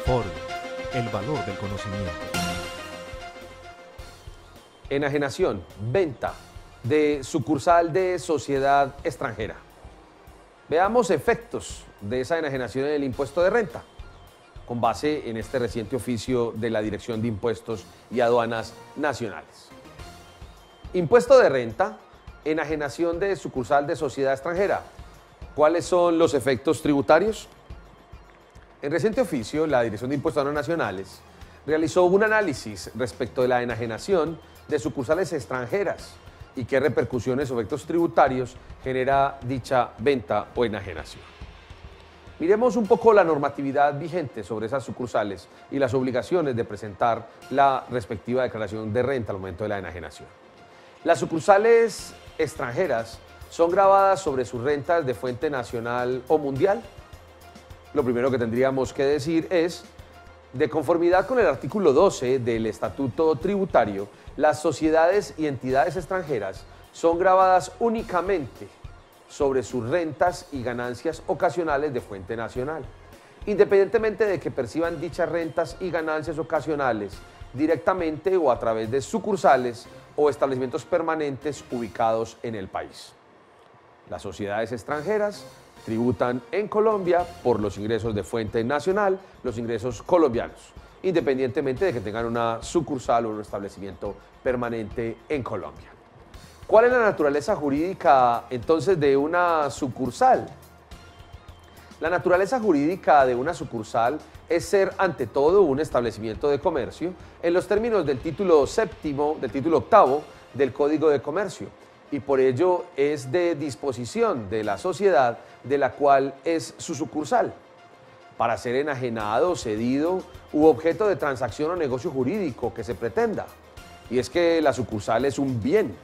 Ford, el valor del conocimiento. Enajenación, venta de sucursal de sociedad extranjera. Veamos efectos de esa enajenación en el impuesto de renta, con base en este reciente oficio de la Dirección de Impuestos y Aduanas Nacionales. Impuesto de renta, enajenación de sucursal de sociedad extranjera. ¿Cuáles son los efectos tributarios? En reciente oficio, la Dirección de Impuestos y Aduanas Nacionales realizó un análisis respecto de la enajenación de sucursales extranjeras y qué repercusiones o efectos tributarios genera dicha venta o enajenación. Miremos un poco la normatividad vigente sobre esas sucursales y las obligaciones de presentar la respectiva declaración de renta al momento de la enajenación. Las sucursales extranjeras son gravadas sobre sus rentas de fuente nacional o mundial. Lo primero que tendríamos que decir es, de conformidad con el artículo 12 del Estatuto Tributario, las sociedades y entidades extranjeras son gravadas únicamente sobre sus rentas y ganancias ocasionales de fuente nacional, independientemente de que perciban dichas rentas y ganancias ocasionales directamente o a través de sucursales o establecimientos permanentes ubicados en el país. Las sociedades extranjeras tributan en Colombia por los ingresos de fuente nacional, los ingresos colombianos, independientemente de que tengan una sucursal o un establecimiento permanente en Colombia. ¿Cuál es la naturaleza jurídica entonces de una sucursal? La naturaleza jurídica de una sucursal es ser ante todo un establecimiento de comercio en los términos del título séptimo, del título octavo del Código de Comercio, y por ello es de disposición de la sociedad de la cual es su sucursal, para ser enajenado, cedido u objeto de transacción o negocio jurídico que se pretenda. Y es que la sucursal es un bien,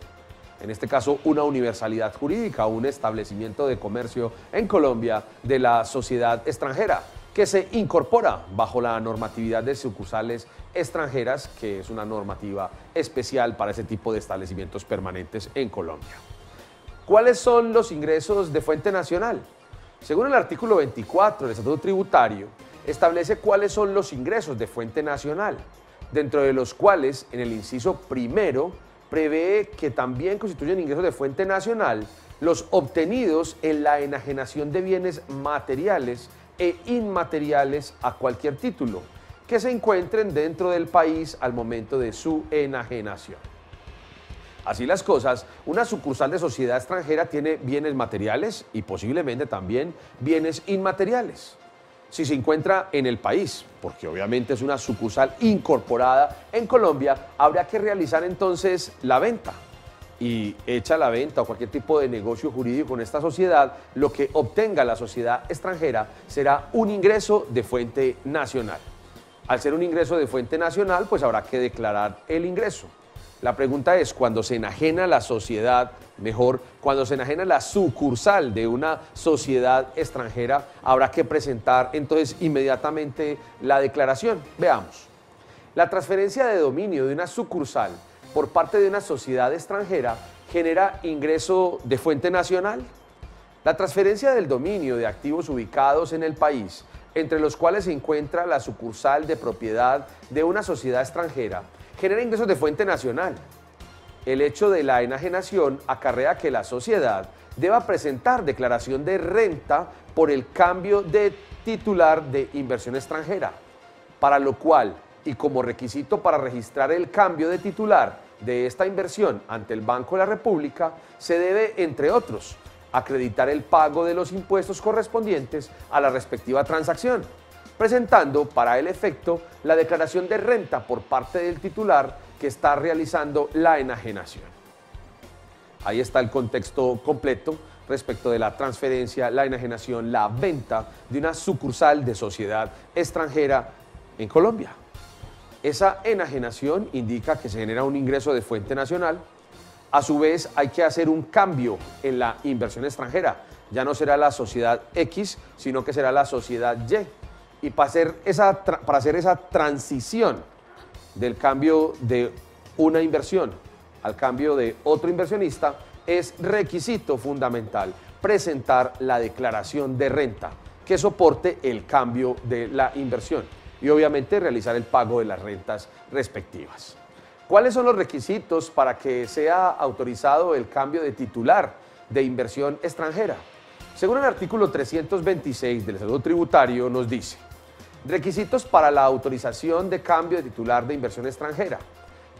en este caso una universalidad jurídica, un establecimiento de comercio en Colombia de la sociedad extranjera, que se incorpora bajo la normatividad de sucursales extranjeras, que es una normativa especial para ese tipo de establecimientos permanentes en Colombia. ¿Cuáles son los ingresos de fuente nacional? Según el artículo 24 del Estatuto Tributario, establece cuáles son los ingresos de fuente nacional, dentro de los cuales, en el inciso primero, prevé que también constituyen ingresos de fuente nacional los obtenidos en la enajenación de bienes materiales e inmateriales a cualquier título que se encuentren dentro del país al momento de su enajenación. Así las cosas, una sucursal de sociedad extranjera tiene bienes materiales y posiblemente también bienes inmateriales. Si se encuentra en el país, porque obviamente es una sucursal incorporada en Colombia, habrá que realizar entonces la venta. Y hecha la venta o cualquier tipo de negocio jurídico con esta sociedad, lo que obtenga la sociedad extranjera será un ingreso de fuente nacional. Al ser un ingreso de fuente nacional, pues habrá que declarar el ingreso. La pregunta es, cuando se enajena la sociedad, mejor, cuando se enajena la sucursal de una sociedad extranjera, habrá que presentar entonces inmediatamente la declaración. Veamos. La transferencia de dominio de una sucursal por parte de una sociedad extranjera genera ingreso de fuente nacional. La transferencia del dominio de activos ubicados en el país, entre los cuales se encuentra la sucursal de propiedad de una sociedad extranjera, genera ingresos de fuente nacional. El hecho de la enajenación acarrea que la sociedad deba presentar declaración de renta por el cambio de titular de inversión extranjera, para lo cual, y como requisito para registrar el cambio de titular de esta inversión ante el Banco de la República, se debe, entre otros, acreditar el pago de los impuestos correspondientes a la respectiva transacción, presentando para el efecto la declaración de renta por parte del titular que está realizando la enajenación. Ahí está el contexto completo respecto de la transferencia, la enajenación, la venta de una sucursal de sociedad extranjera en Colombia. Esa enajenación indica que se genera un ingreso de fuente nacional. A su vez, hay que hacer un cambio en la inversión extranjera. Ya no será la sociedad X, sino que será la sociedad Y. Y para hacer esa transición del cambio de una inversión al cambio de otro inversionista, es requisito fundamental presentar la declaración de renta que soporte el cambio de la inversión. y obviamente realizar el pago de las rentas respectivas. ¿Cuáles son los requisitos para que sea autorizado el cambio de titular de inversión extranjera? Según el artículo 326 del Estatuto Tributario nos dice: requisitos para la autorización de cambio de titular de inversión extranjera.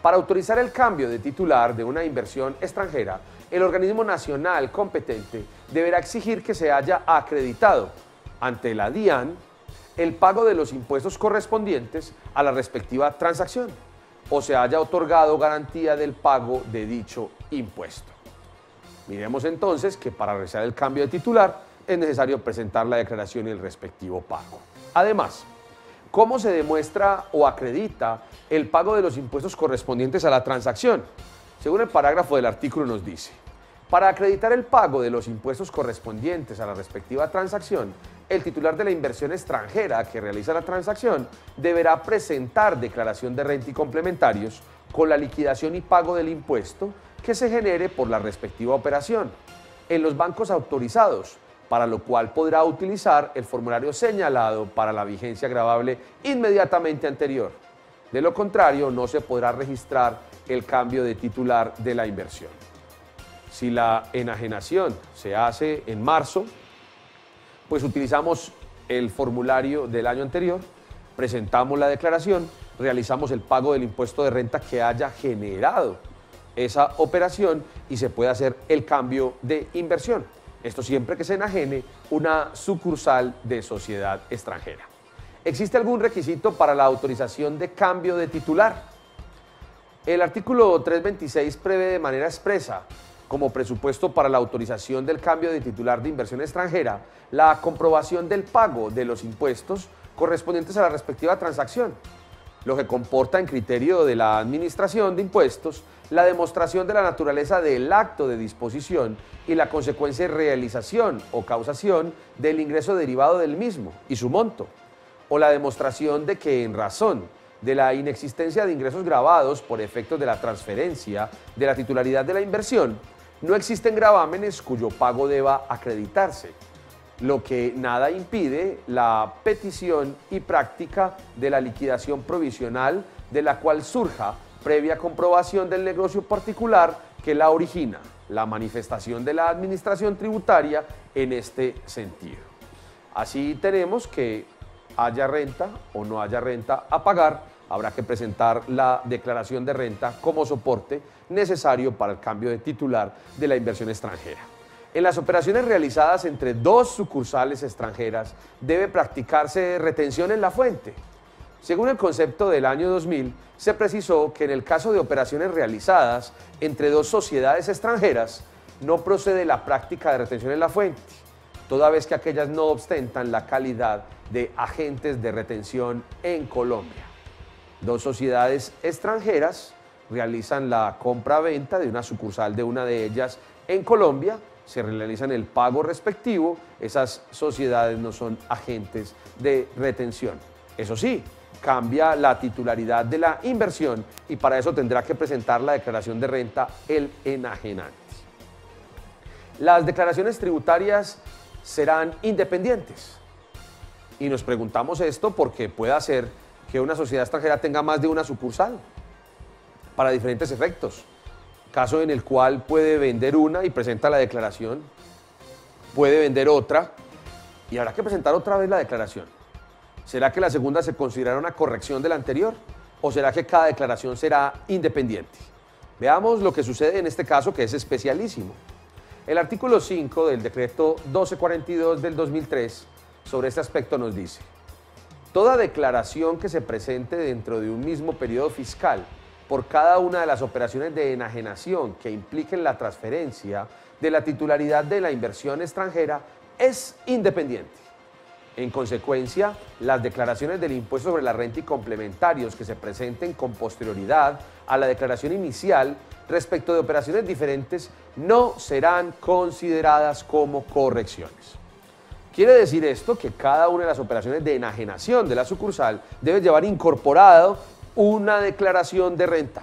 Para autorizar el cambio de titular de una inversión extranjera, el organismo nacional competente deberá exigir que se haya acreditado ante la DIAN el pago de los impuestos correspondientes a la respectiva transacción o se haya otorgado garantía del pago de dicho impuesto. Miremos entonces que para realizar el cambio de titular es necesario presentar la declaración y el respectivo pago. Además, ¿cómo se demuestra o acredita el pago de los impuestos correspondientes a la transacción? Según el parágrafo del artículo nos dice: para acreditar el pago de los impuestos correspondientes a la respectiva transacción, el titular de la inversión extranjera que realiza la transacción deberá presentar declaración de renta y complementarios con la liquidación y pago del impuesto que se genere por la respectiva operación en los bancos autorizados, para lo cual podrá utilizar el formulario señalado para la vigencia gravable inmediatamente anterior. De lo contrario, no se podrá registrar el cambio de titular de la inversión. Si la enajenación se hace en marzo, pues utilizamos el formulario del año anterior, presentamos la declaración, realizamos el pago del impuesto de renta que haya generado esa operación y se puede hacer el cambio de inversión. Esto siempre que se enajene una sucursal de sociedad extranjera. ¿Existe algún requisito para la autorización de cambio de titular? El artículo 326 prevé de manera expresa, como presupuesto para la autorización del cambio de titular de inversión extranjera, la comprobación del pago de los impuestos correspondientes a la respectiva transacción, lo que comporta en criterio de la Administración de Impuestos la demostración de la naturaleza del acto de disposición y la consecuente realización o causación del ingreso derivado del mismo y su monto, o la demostración de que en razón de la inexistencia de ingresos gravados por efectos de la transferencia de la titularidad de la inversión, no existen gravámenes cuyo pago deba acreditarse, lo que nada impide la petición y práctica de la liquidación provisional de la cual surja previa comprobación del negocio particular que la origina, la manifestación de la administración tributaria en este sentido. Así tenemos que haya renta o no haya renta a pagar, habrá que presentar la declaración de renta como soporte necesario para el cambio de titular de la inversión extranjera. En las operaciones realizadas entre dos sucursales extranjeras debe practicarse retención en la fuente. Según el concepto del año 2000, se precisó que en el caso de operaciones realizadas entre dos sociedades extranjeras no procede la práctica de retención en la fuente, toda vez que aquellas no ostentan la calidad de agentes de retención en Colombia. Dos sociedades extranjeras realizan la compra-venta de una sucursal de una de ellas en Colombia, se realizan el pago respectivo, esas sociedades no son agentes de retención. Eso sí, cambia la titularidad de la inversión y para eso tendrá que presentar la declaración de renta el enajenante. Las declaraciones tributarias serán independientes. Y nos preguntamos esto porque puede ser que una sociedad extranjera tenga más de una sucursal para diferentes efectos. Caso en el cual puede vender una y presenta la declaración, puede vender otra y habrá que presentar otra vez la declaración. ¿Será que la segunda se considerará una corrección de la anterior o será que cada declaración será independiente? Veamos lo que sucede en este caso, que es especialísimo. El artículo 5 del decreto 1242 del 2003 sobre este aspecto nos dice: toda declaración que se presente dentro de un mismo periodo fiscal por cada una de las operaciones de enajenación que impliquen la transferencia de la titularidad de la inversión extranjera es independiente. En consecuencia, las declaraciones del impuesto sobre la renta y complementarios que se presenten con posterioridad a la declaración inicial respecto de operaciones diferentes no serán consideradas como correcciones. Quiere decir esto que cada una de las operaciones de enajenación de la sucursal debe llevar incorporado una declaración de renta.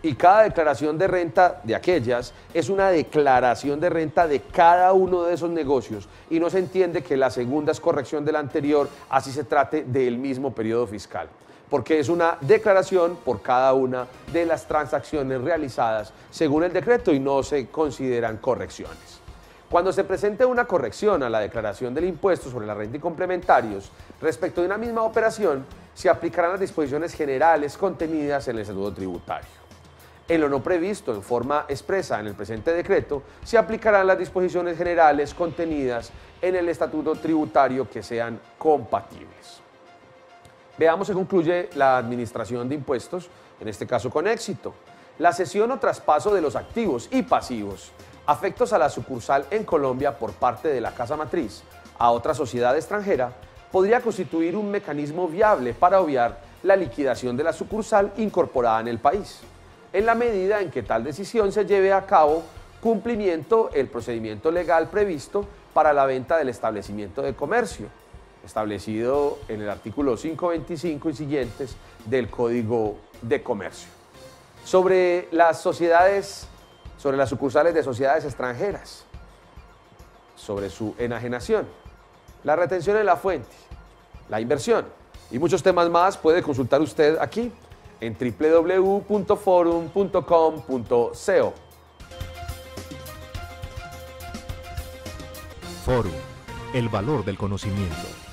Y cada declaración de renta de aquellas es una declaración de renta de cada uno de esos negocios y no se entiende que la segunda es corrección de la anterior, así se trate del mismo periodo fiscal, porque es una declaración por cada una de las transacciones realizadas según el decreto y no se consideran correcciones. Cuando se presente una corrección a la declaración del impuesto sobre la renta y complementarios respecto de una misma operación, se aplicarán las disposiciones generales contenidas en el Estatuto Tributario. En lo no previsto en forma expresa en el presente decreto, se aplicarán las disposiciones generales contenidas en el Estatuto Tributario que sean compatibles. Veamos si concluye la administración de impuestos, en este caso con éxito. La cesión o traspaso de los activos y pasivos afectos a la sucursal en Colombia por parte de la casa matriz a otra sociedad extranjera podría constituir un mecanismo viable para obviar la liquidación de la sucursal incorporada en el país, en la medida en que tal decisión se lleve a cabo cumplimiento el procedimiento legal previsto para la venta del establecimiento de comercio, establecido en el artículo 525 y siguientes del Código de Comercio. Sobre las sucursales de sociedades extranjeras, sobre su enajenación, la retención en la fuente, la inversión y muchos temas más puede consultar usted aquí en www.forum.com.co. Forum, el valor del conocimiento.